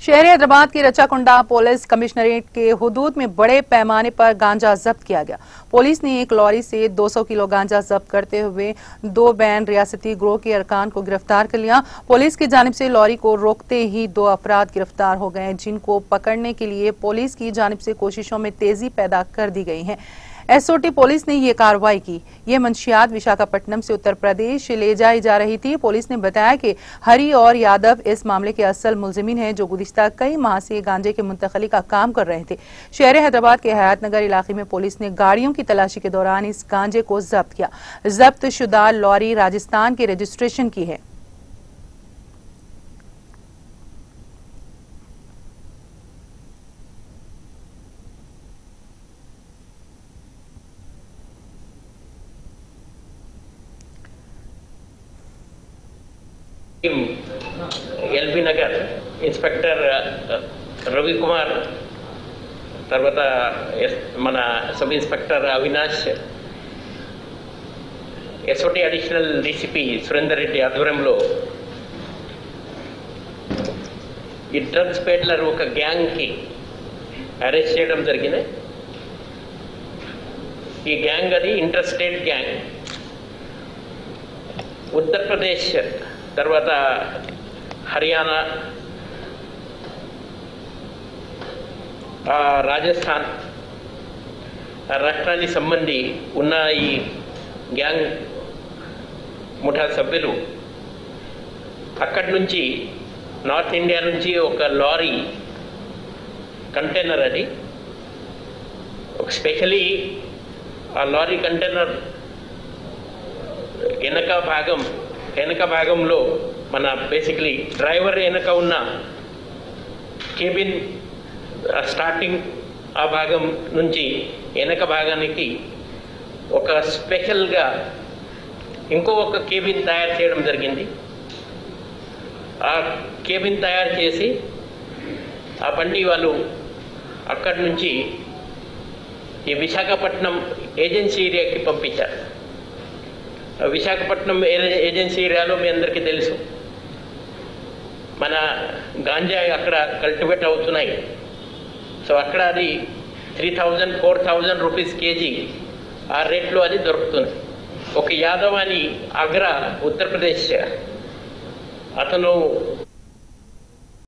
शहर हैदराबाद की Rachakonda police commissionerate के हुदूद में बड़े पैमाने पर गांजा जब्त किया गया। पुलिस ने एक लॉरी से 200 किलो गांजा जब्त करते हुए 2 बैन रियासती गिरोह के अरकान को गिरफ्तार कर लिया। पुलिस की जानिब से लॉरी को रोकते ही 2 अफराद गिरफ्तार हो गए, जिनको पकड़ने के लिए पुलिस की जानिब से कोशिशों में तेजी पैदा कर दी गई है। एसओटी पुलिस ने ये कार्रवाई की। ये मंशियात विशाखापट्टनम से उत्तर प्रदेश ले जाई जा रही थी। पुलिस ने बताया कि हरी और यादव इस मामले के असल मुलजिमीन हैं, जो गुज़िश्ता कई माह से गांजे की मुंतकली का काम कर रहे थे। शहर हैदराबाद के हयात नगर इलाके में पुलिस ने गाड़ियों की तलाशी के दौरान इस गांजे को जब्त किया। जब्त शुदा लॉरी राजस्थान के रजिस्ट्रेशन की है। ఎల్బీ నగర్ ఇన్స్పెక్టర్ రవి కుమార్, తర్వాత మన sub inspector Avinash, SOT additional DCP Surender Reddy ఆధ్వర్యంలో ఈ డ్రగ్స్ పేడ్లర్ ఒక గ్యాంగ్కి అరెస్ట్ చేయడం జరిగింది. ఈ గ్యాంగ్ అది ఇంటర్ స్టేట్ గ్యాంగ్. ఉత్తరప్రదేశ్ తర్వాత హర్యానా, రాజస్థాన్ రాష్ట్రానికి సంబంధి ఉన్న ఈ గ్యాంగ్ ముఠా సభ్యులు అక్కడి నుంచి నార్త్ ఇండియా నుంచి ఒక లారీ కంటైనర్, అది స్పెషలీ ఆ లారీ కంటైనర్ వెనక భాగంలో మన బేసిక్లీ డ్రైవర్ వెనక ఉన్న కేబిన్ స్టార్టింగ్ ఆ భాగం నుంచి వెనక భాగానికి ఒక స్పెషల్గా ఒక కేబిన్ తయారు చేయడం జరిగింది. ఆ కేబిన్ తయారు చేసి ఆ బండి వాళ్ళు అక్కడి నుంచి ఈ విశాఖపట్నం ఏజెన్సీ ఏరియాకి పంపించారు. విశాఖపట్నం ఏజెన్సీ ఏరియాలో మీ అందరికీ తెలుసు, మన గాంజా అక్కడ కల్టివేట్ అవుతున్నాయి. సో అక్కడ అది 3000-4000 రూపీస్ కేజీ ఆ రేట్లో అది దొరుకుతుంది. ఒక యాదవ్ అని ఆగ్రా ఉత్తరప్రదేశ్ అతను